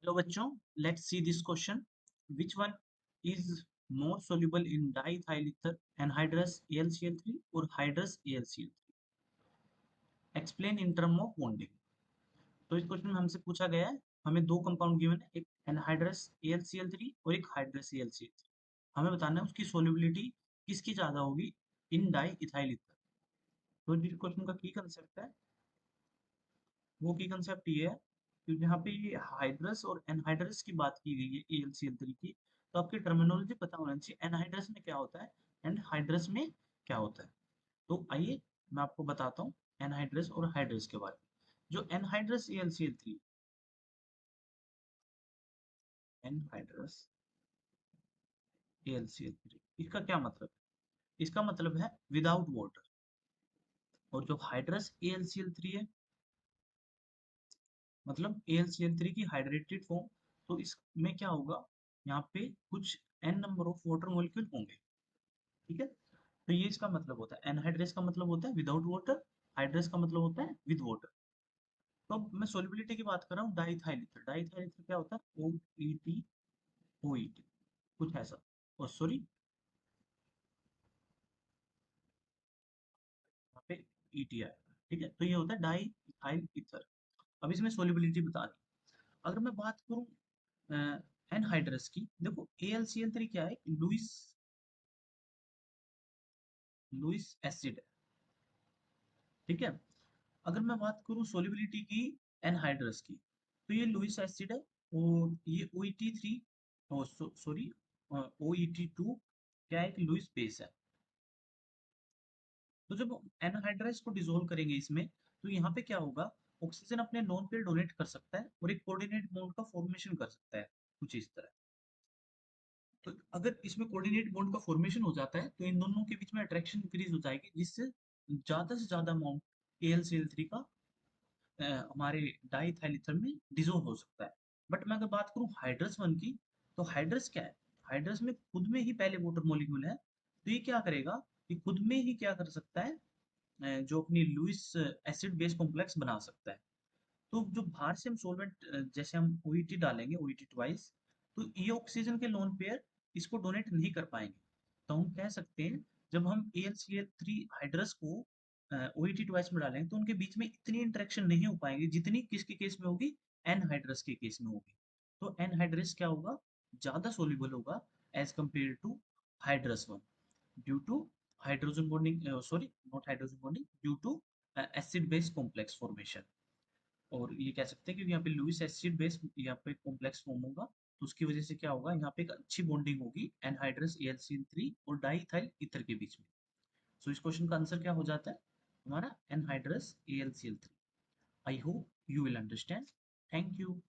Hello बच्चों, let's see this question. Which one is more soluble in diethyl ether, anhydrous AlCl3 और hydrous AlCl3? Explain in term of bonding. तो इस question में हमसे पूछा गया है, हमें दो कंपाउंड गिवन है, एक एनहाइड्रस AlCl3 और एक हाइड्रस AlCl3. हमें बताना है उसकी सोल्युबिलिटी किसकी ज्यादा होगी इन डाई इथाइल ईथर. तो जिस क्वेश्चन का की कंसेप्ट है वो की कंसेप्ट ये है कि यहाँ पे ये हाइड्रस और एनहाइड्रस की बात की गई है AlCl3 की. तो आपकी टर्मिनोलॉजी पता होना चाहिए, एनहाइड्रस में क्या होता है एंड हाइड्रस में क्या होता है. तो आइए मैं आपको बताता हूँ एनहाइड्रस और हाइड्रस के बारे में. जो एनहाइड्रस AlCl3, एनहाइड्रस AlCl3, इसका क्या मतलब है? इसका मतलब है विदाउट वाटर. और जो हाइड्रस AlCl3 है, मतलब AlCl3 की हाइड्रेटेड फॉर्म. तो इसमें क्या होगा, यहाँ पे कुछ n number of water molecule होंगे. ठीक है. तो ये इसका मतलब होता है, एनहाइड्रस का मतलब होता है विदाउट वाटर, हाइड्रस का मतलब होता है विद वाटर. तो अब मैं सोलिबिलिटी की बात कर रहा हूँ डाइथाइल ईथर. डाइथाइल ईथर क्या होता है? OET, OET कुछ ऐसा. और सॉरी, यहाँ पे ET आएगा. ठीक है. तो ये होता है डाइथाइल ईथर. अब इसमें सोलिबिलिटी बता दी. अगर मैं बात करूँ एनहाइड्रस की, देखो AlCl3 क्या है, लुइस लुइस एसिड है. ठीक है. अगर मैं बात करूँ सोलिबिलिटी की एनहाइड्रस की, तो ये लुइस एसिड है. और ये OET3, सॉरी, OET2 क्या है, एक लुइस बेस है. तो जब एनहाइड्रस को डिसोल्व करेंगे इसमें, तो यहाँ पे क्या होगा, ऑक्सीजन अपने लोन पेयर डोनेट कर सकता है और एक कोऑर्डिनेट बॉन्ड का फॉर्मेशन कर सकता है, कुछ इस तरह. तो अगर इसमें कोऑर्डिनेट बॉन्ड का फॉर्मेशन हो जाता है तो इन दोनों के बीच में अट्रैक्शन इंक्रीज हो जाएगी, जिससे ज्यादा से ज्यादा अमाउंट AlCl3 का हमारे डाइथाइल ईथर में डिसोल्व हो सकता है. बट मैं अगर बात करूं हाइड्रस वन की, तो हाइड्रस क्या है, हाइड्रस में खुद में ही पहले वाटर मॉलिक्यूल है. तो ये क्या करेगा, ये खुद में ही क्या कर सकता है, जो अपनी लुइस एसिड बेस कॉम्प्लेक्स बना सकता है. तो जो बाहर से हम सॉल्वेंट, जैसे हम OET डालेंगे, OET ट्वाइस, तो ये ऑक्सीजन के लोन पेयर इसको डोनेट नहीं कर पाएंगे. तो हम कह सकते हैं, जब हम AlCl3 हाइड्रस को OET ट्वाइस में डालेंगे तो उनके बीच में इतनी इंटरेक्शन नहीं हो पाएगी जितनी किसके केस में होगी, एनहाइड्रस के केस में होगी. तो एनहाइड्रस क्या होगा, ज्यादा सोल्यूबल होगा as compare to hydrous one, due to hydrogen bonding, sorry not hydrogen bonding, due to acid base complex formation. और ये कह सकते हैं क्योंकि यहाँ पे लुइस एसिड बेस यहाँ पे कॉम्प्लेक्स फॉर्म होगा, तो उसकी वजह से क्या होगा, यहाँ पे एक अच्छी बॉन्डिंग होगी एनहाइड्रस AlCl3 और डाइथाइल ईथर के बीच में. सो इस क्वेश्चन का आंसर क्या हो जाता है हमारा, anhydrous AlCl3. I hope you will understand. Thank you.